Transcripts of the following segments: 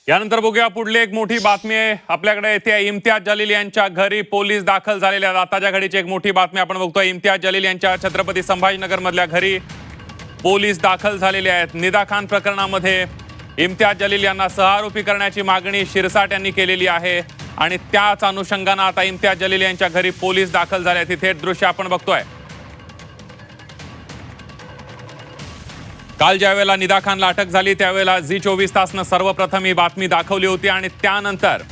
यानंतर बघूया पुढली एक मोठी बातमी आहे आपल्याकडे येते इम्तियाज जलील यांच्या घरी पोलीस दाखल झालेले आहेत। आताच्या घडीची एक मोठी बातमी आपण बघतोय। इम्तियाज जलील यांच्या छत्रपती संभाजीनगर मधल्या घरी पोलीस दाखल झालेले आहेत। निदा खान प्रकरणामध्ये इम्तियाज जलील यांना सहआरोपी करण्याची मागणी शिरसाट यांनी केलेली आहे आणि त्याच अनुषंगाने आता इम्तियाज जलील यांच्या घरी पोलीस दाखल झाले आहेत। तिथे दृश्य आपण बघतोय। काल ज्यावेळेला निदा खानला अटक झाली त्यावेळेला झी 24 तासनं सर्वप्रथम ही बातमी दाखवली होती आणि त्यानंतर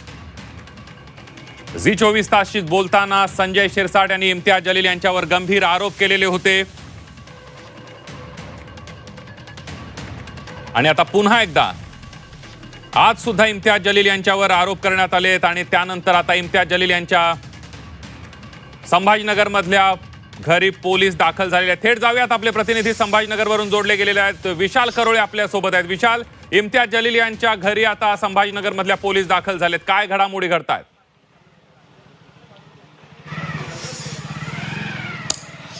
झी 24 तासशी बोलताना संजय शिरसाट यांनी इम्तियाज जलील यांच्यावर गंभीर आरोप केलेले होते आणि आता पुन्हा एकदा आज सुद्धा इम्तियाज जलील यांच्यावर आरोप करण्यात आलेत आणि त्यानंतर आता इम्तियाज जलील यांच्या संभाजीनगर मधल्या घरी पोलीस दाखल झालेले आहेत। थेट जाऊयात, आपले प्रतिनिधी संभाजीनगरवरून जोडले गेलेले आहेत। विशाल करोळे आपल्या सोबत आहेत। विशाल, इम्तियाज जलील यांच्या घरी आता संभाजीनगर मधल्या पोलीस दाखल झालेत, काय घडामोडी घडतायत?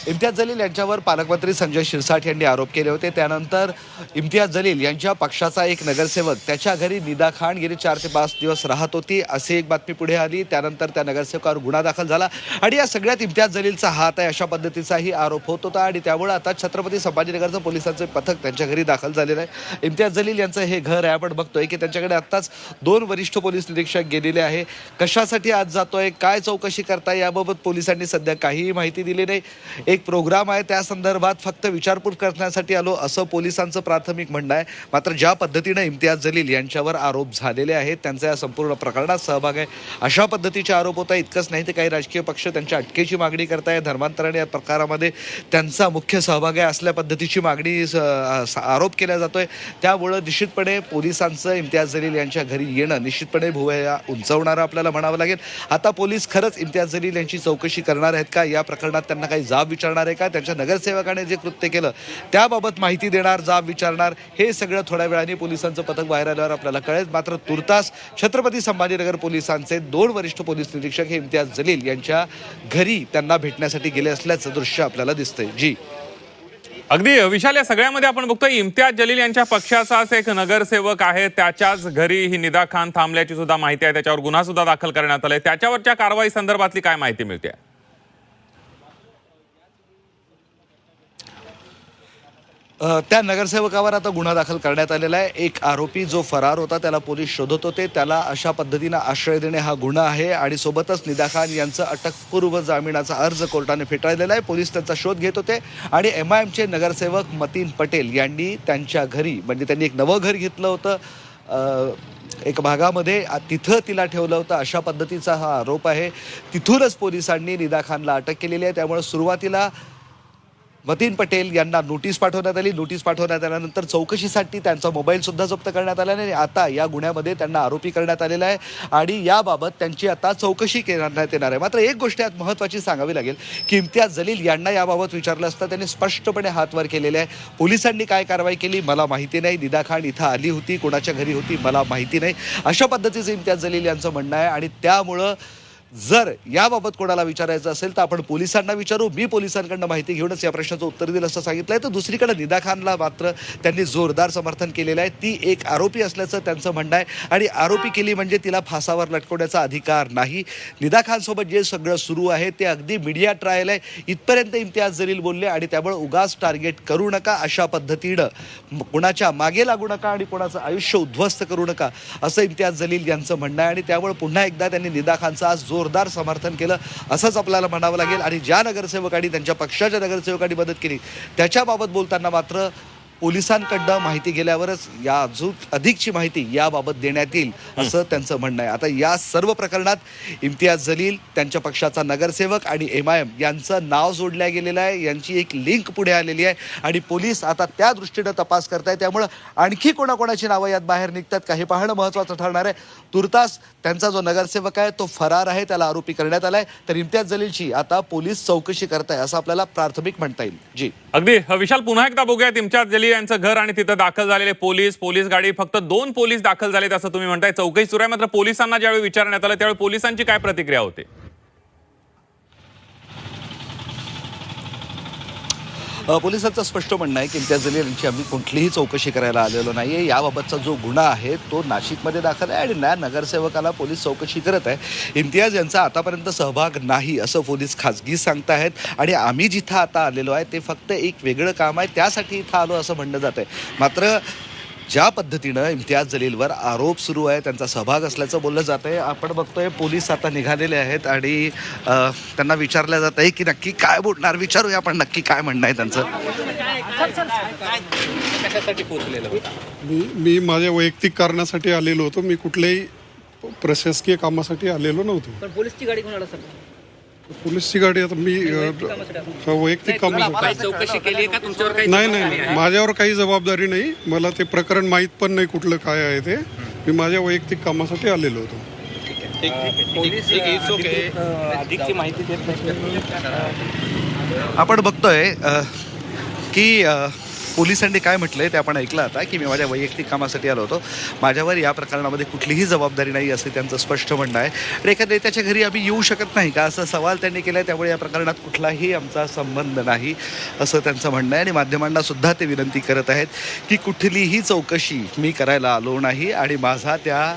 इम्तियाज जलील यांच्यावर पालकमंत्री संजय शिरसाट यांनी आरोप केले होते। त्यानंतर इम्तियाज जलील यांच्या पक्षाचा एक नगरसेवक त्याच्या घरी निदा खान गेली 4 ते 5 दिवस राहत होती अशी एक बातमी पुढे आली। त्यानंतर त्या नगरसेवकावर गुन्हा दाखल झाला आणि या सगळ्यात इम्तियाज जलीलचा हात आहे अशा पद्धतीचाही आरोप होत होता आणि त्यामुळे आता छत्रपती संभाजीनगरचं पोलिसांचे पथक त्यांच्या घरी दाखल झालेलं आहे। इम्तियाज जलील यांचं हे घर आहे। आपण बघतोय की त्यांच्याकडे आत्ताच 2 वरिष्ठ पोलीस निरीक्षक गेलेले आहे। कशासाठी आज जातोय, काय चौकशी करताय याबाबत पोलिसांनी सध्या काहीही माहिती दिली नाही। एक प्रोग्राम आहे त्या संदर्भात फक्त विचारपूस करण्यासाठी आलो असं पोलिसांचं प्राथमिक म्हणणं आहे। मात्र ज्या पद्धतीने इम्तियाज जलील यांच्यावर आरोप झालेले आहेत, त्यांचा या संपूर्ण प्रकरणात सहभाग आहे अशा पद्धतीचे आरोप होत आहे। इतकंच नाही तर काही राजकीय पक्ष त्यांच्या अटकेची मागणी करताय, धर्मांतरण या प्रकारामध्ये त्यांचा मुख्य सहभाग आहे असल्या पद्धतीची मागणी आरोप केला जातोय। त्यामुळे निश्चितपणे पोलिसांचं इम्तियाज जलील यांच्या घरी येणं निश्चितपणे भुवया उंचावणारं आपल्याला म्हणावं लागेल। आता पोलीस खरंच इम्तियाज जलील यांची चौकशी करणार आहेत का, या प्रकरणात त्यांना काही जाब विचारणार आहे का, त्यांच्या नगरसेवकाने जे कृत्य केलं त्याबाबत माहिती देणार, जाब विचारणार, हे सगळं थोड्या वेळाने पोलिसांचं पथक बाहेर आल्यावर आपल्याला कळेल। मात्र तुर्तास छत्रपती संभाजीनगर पोलिसांचे 2 वरिष्ठ पोलीस निरीक्षक हे इम्तियाज जलील यांच्या घरी त्यांना भेटण्यासाठी गेले असल्याचं दृश्य आपल्याला दिसतंय। जी अगदी विशाल, या सगळ्यामध्ये आपण बघतोय इम्तियाज जलील यांच्या पक्षाचाच एक नगरसेवक आहे, त्याच्याच घरी ही निदा खान थांबल्याची सुद्धा माहिती आहे, त्याच्यावर गुन्हा सुद्धा दाखल करण्यात आलाय। त्याच्यावरच्या कारवाई संदर्भातली काय माहिती मिळते? त्या नगरसेवकावर आता गुन्हा दाखल करण्यात आलेला आहे। एक आरोपी जो फरार होता त्याला पोलीस शोधत होते, त्याला अशा पद्धतीने आश्रय देणे हा गुन्हा आहे आणि सोबतच निदा खान यांचं अटकपूर्व जामिनाचा अर्ज कोर्टाने फेटाळलेला आहे। पोलीस त्यांचा शोध घेत होते आणि MIMचे नगरसेवक मतीन पटेल यांनी त्यांच्या घरी, म्हणजे त्यांनी एक नवं घर घेतलं होतं एक भागामध्ये, तिथं तिला ठेवलं होतं अशा पद्धतीचा हा आरोप आहे। तिथूनच पोलिसांनी निदा खानला अटक केलेली आहे। त्यामुळे सुरुवातीला मतीन पटेल यांना नोटीस पाठवण्यात आली। नोटीस पाठवण्यात आल्यानंतर चौकशीसाठी त्यांचा मोबाईल सुद्धा जप्त करण्यात आला आणि आता या गुन्ह्यामध्ये त्यांना आरोपी करण्यात आलेला आहे आणि याबाबत त्यांची आता चौकशी करण्यात येणार आहे। मात्र एक गोष्ट यात महत्त्वाची सांगावी लागेल की इम्तियाज जलील यांना याबाबत विचारलं असता त्यांनी स्पष्टपणे हात वर केलेले आहे। पोलिसांनी काय कारवाई केली मला माहिती नाही, निदा खान इथं आली होती, कोणाच्या घरी होती मला माहिती नाही, अशा पद्धतीचं इम्तियाज जलील यांचं म्हणणं आहे। आणि त्यामुळं जर याबाबत कोणाला विचारायचं असेल तर आपण पोलिसांना विचारू, मी पोलिसांकडनं माहिती घेऊनच या प्रश्नाचं उत्तर दिलं असं सांगितलंय। तर दुसरीकडे निदा खानला मात्र त्यांनी जोरदार समर्थन केलेलं आहे। ती एक आरोपी असल्याचं त्यांचं म्हणणं आहे आणि आरोपी केली म्हणजे तिला फासावर लटकवण्याचा अधिकार नाही। निदा खानसोबत जे सगळं सुरू आहे ते अगदी मीडिया ट्रायल आहे इथपर्यंत इम्तियाज जलील बोलले आणि त्यामुळे उगाच टार्गेट करू नका, अशा पद्धतीनं कुणाच्या मागे लागू नका आणि कोणाचं आयुष्य उद्ध्वस्त करू नका असं इम्तियाज जलील यांचं म्हणणं आहे। आणि त्यामुळे पुन्हा एकदा त्यांनी निदा खानचा आज जोरदार समर्थन केलं असंच आपल्याला म्हणावं लागेल। आणि ज्या नगरसेवकांनी त्यांच्या पक्षाच्या नगरसेवकांनी मदत केली त्याच्याबाबत बोलताना मात्र पोलिसांकडनं माहिती गेल्यावरच या अजून अधिकची माहिती याबाबत देण्यात येईल असं त्यांचं म्हणणं आहे। आता या सर्व प्रकरणात इम्तियाज जलील, त्यांच्या पक्षाचा नगरसेवक आणि MIM यांचं नाव जोडलं गेलेलं आहे, यांची एक लिंक पुढे आलेली आहे आणि पोलीस आता त्या दृष्टीनं तपास करतायत। त्यामुळं आणखी कोणाकोणाची नावं यात बाहेर निघतात का हे पाहणं महत्त्वाचं ठरणार आहे। तुर्तास त्यांचा जो नगरसेवक आहे तो फरार आहे, त्याला आरोपी करण्यात आलाय, तर इम्तियाज जलीलची आता पोलीस चौकशी करताय असं आपल्याला प्राथमिक म्हणता येईल। जी अगदी विशाल, पुन्हा एकदा बघूयात इम्तियाज जलील यांचं घर आणि तिथं दाखल झालेले पोलीस गाडी, फक्त 2 पोलीस दाखल झालेत असं तुम्ही म्हणताय। चौकशी सुरू आहे, मात्र पोलिसांना ज्यावेळी विचारण्यात आलं त्यावेळी पोलिसांची काय प्रतिक्रिया होती? पोलिसांचं स्पष्ट म्हणणं आहे की इम्तियाज जलील यांची आम्ही कुठलीही चौकशी करायला आलेलो नाही आहे. याबाबतचा जो गुन्हा आहे तो नाशिकमध्ये दाखल आहे आणि त्या नगरसेवकाला पोलीस चौकशी करत आहे. इम्तियाज यांचा आतापर्यंत सहभाग नाही असं पोलीस खाजगी सांगतायत आणि आम्ही जिथं आता आलेलो आहे ते फक्त एक वेगळं काम आहे त्यासाठी इथं आलो असं म्हणलं जात आहे. मात्र ज्या पद्धतीनं इम्तियाज जलीलवर आरोप सुरू आहे त्यांचा सहभाग असल्याचं बोललं जात आहे. आपण बघतोय पोलीस आता निघालेले आहेत आणि त्यांना विचारलं जात आहे की नक्की काय बोलणार. विचारूया आपण नक्की काय म्हणणं आहे त्यांचं. मी माझ्या वैयक्तिक कारणासाठी आलेलो होतो. मी कुठल्याही प्रशासकीय कामासाठी आलेलो नव्हतो. पण पोलीसची गाडी कोणाला सर? पोलीसची गाडी आता मी वैयक्तिक कामासाठी चौकशी केली आहे का तुमच्यावर काही? नाही माझ्यावर काही जबाबदारी नाही. मला ते प्रकरण माहीत पण नाही कुठलं काय आहे ते. मी माझ्या वैयक्तिक कामासाठी आलेलो होतो. अधिकची माहिती देत नाही. आपण बघतोय की पोलिसांनी काय म्हटलंय ते आपण ऐकलं आता की मी माझ्या वैयक्तिक कामासाठी आलो होतो. माझ्यावर या प्रकरणामध्ये कुठलीही जबाबदारी नाही असं त्यांचं स्पष्ट म्हणणं आहे. आणि एखाद्या नेत्याच्या घरी आम्ही येऊ शकत नाही का असा सवाल त्यांनी केला आहे. त्यामुळे या प्रकरणात कुठलाही आमचा संबंध नाही असं त्यांचं म्हणणं आहे. आणि माध्यमांना सुद्धा ते विनंती करत आहेत की कुठलीही चौकशी मी करायला आलो नाही आणि माझा त्या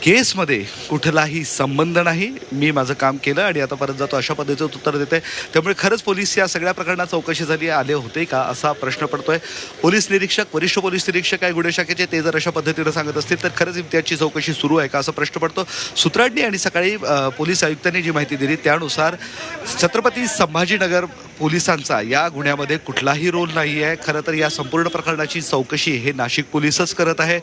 केसमध्ये कुठलाही संबंध नाही. मी माझं काम केलं आणि आता परत जातो अशा पद्धतीचं उत्तर देते. त्यामुळे खरंच पोलीस या सगळ्या प्रकरणात चौकशीसाठी आले होते का असा प्रश्न पडतोय. पोलीस निरीक्षक वरिष्ठ पोलीस निरीक्षक आहे गुन्हे शाखेचे ते जर अशा पद्धतीनं सांगत असतील तर खरंच इम्तियाजची चौकशी सुरू आहे का असा प्रश्न पडतो. सूत्रांनी आणि सकाळी पोलीस आयुक्तांनी जी माहिती दिली त्यानुसार छत्रपती संभाजीनगर पोलिसांचा या गुन्ह्यामध्ये कुठलाही रोल नाही आहे. खरं तर या संपूर्ण प्रकरणाची चौकशी हे नाशिक पोलीसच करत आहे.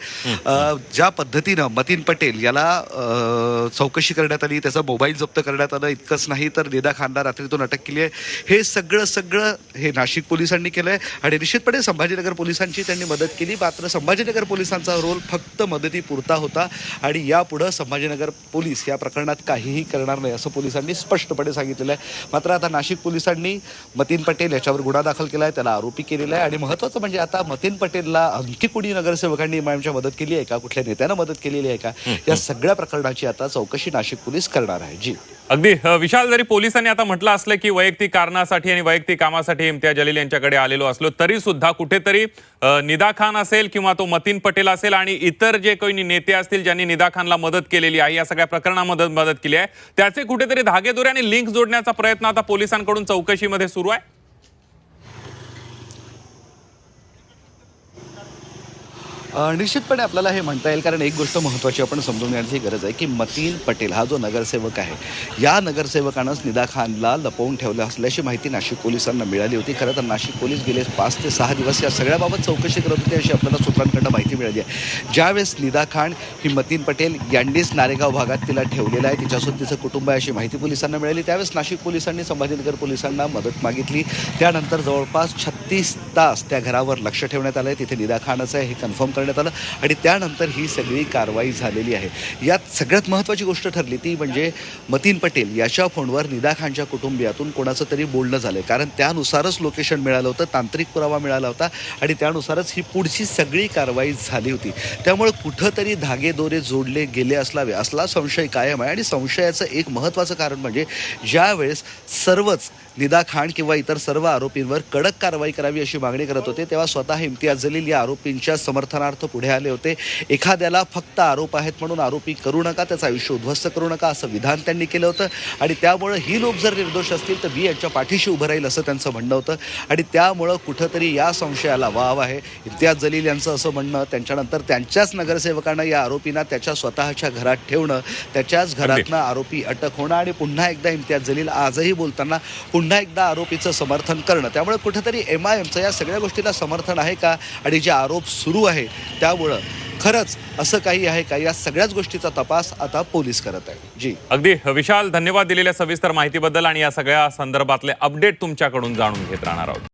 ज्या पद्धतीनं मतीन पटेल याला चौकशी करण्यात आली त्याचा मोबाईल जप्त करण्यात आलं इतकंच नाही तर निदा खानला रात्रीतून अटक केली आहे. हे सगळं हे नाशिक पोलिसांनी केलं आहे आणि निश्चितपणे संभाजीनगर पोलिसांची त्यांनी मदत केली. मात्र संभाजीनगर पोलिसांचा रोल फक्त मदतीपुरता होता आणि यापुढं संभाजीनगर पोलीस या प्रकरणात काहीही करणार नाही असं पोलिसांनी स्पष्टपणे सांगितलेलं आहे. मात्र आता नाशिक पोलिसांनी मतीन पटेल याच्यावर गुन्हा दाखल केला आहे त्याला आरोपी केलेला आहे. आणि महत्त्वाचं म्हणजे आता मतीन पटेलला आणखी कोणी नगरसेवकांनी इमामच्या मदत केली आहे का कुठल्या नेत्यानं मदत केलेली आहे का या सगळ्या प्रकरणाची आता चौकशी नाशिक पोलीस करणार आहे. जी अगदी विशाल, जरी पोलिसांनी आता म्हटलं असलं की वैयक्तिक कारणासाठी आणि वैयक्तिक कामासाठी इम्तियाज जलील यांच्याकडे आलेलो असलो तरी सुद्धा कुठेतरी निदा खान असेल किंवा तो मतीन पटेल असेल आणि इतर जे कोणी नेते असतील ज्यांनी निदा खानला मदत केलेली आहे या सगळ्या प्रकरणामध्ये मदत केली आहे त्याचे कुठेतरी धागेदोरे आणि लिंक जोडण्याचा प्रयत्न आता पोलिसांकडून चौकशीमध्ये सुरू आहे. निश्चितपणे आपल्याला हे म्हणता येईल कारण एक गोष्ट महत्त्वाची आपण समजून घेण्याची गरज आहे की मतीन पटेल हा जो नगरसेवक आहे या नगरसेवकानंच निदा खानला लपवून ठेवलं असल्याची माहिती नाशिक पोलिसांना मिळाली होती. खरं तर नाशिक पोलीस गेले 5 ते 6 दिवस या सगळ्याबाबत चौकशी करत होती अशी आपल्याला सूत्रांकडनं माहिती मिळाली आहे. ज्यावेळेस निदा खान ही मतीन पटेल यांनीच नारेगाव भागात तिला ठेवलेलं आहे तिच्यासोबत तिचं कुटुंब आहे अशी माहिती पोलिसांना मिळाली. त्यावेळेस नाशिक पोलिसांनी संभाजीनगर पोलिसांना मदत मागितली. त्यानंतर जवळपास 36 तास त्या घरावर लक्ष ठेवण्यात आलं आहे. तिथे निदा खानच आहे हे कन्फर्म करण्यात आलं आणि त्यानंतर ही सगळी कारवाई झालेली आहे. यात सगळ्यात महत्त्वाची गोष्ट ठरली ती म्हणजे मतीन पटेल याच्या फोनवर निदा खानच्या कुटुंबियातून कोणाचं तरी बोलणं झालं कारण त्यानुसारच लोकेशन मिळालं होतं तांत्रिक पुरावा मिळाला होता आणि त्यानुसारच ही पुढची सगळी कारवाई झाली होती. त्यामुळे कुठंतरी धागेदोरे जोडले गेले असावे असला संशय कायम आहे. आणि संशयाचं एक महत्त्वाचं कारण म्हणजे ज्यावेळेस सर्वच निदा खान किंवा इतर सर्व आरोपींवर कडक कारवाई करावी अशी मागणी करत होते तेव्हा स्वतः इम्तियाज जलील या आरोपींच्या समर्थनार्थ पुढे आले होते. एखाद्याला फक्त आरोप आहेत म्हणून आरोपी करू नका त्याचं आयुष्य उद्ध्वस्त करू नका असं विधान त्यांनी केलं होतं. आणि त्यामुळं ही लोक जर निर्दोष असतील तर मी यांच्या पाठीशी उभं राहील असं त्यांचं म्हणणं होतं. आणि त्यामुळं कुठंतरी या संशयाला वाव आहे. इम्तियाज जलील यांचं असं म्हणणं त्याच्यानंतर त्यांच्याच नगरसेवकांना या आरोपींना त्याच्या स्वतःच्या घरात ठेवणं त्याच्याच घरातनं आरोपी अटक होणं आणि पुन्हा एकदा इम्तियाज जलील आजही बोलताना पुन्हा एकदा आरोपीचं समर्थन करणं त्यामुळे कुठेतरी MIMचं या सगळ्या गोष्टीला समर्थन आहे का आणि जे आरोप सुरू आहे त्यामुळं खरंच असं काही आहे का या सगळ्याच गोष्टीचा तपास आता पोलीस करत आहे. जी अगदी विशाल, धन्यवाद दिलेल्या सविस्तर माहितीबद्दल आणि या सगळ्या संदर्भातले अपडेट तुमच्याकडून जाणून घेत राहणार आहोत.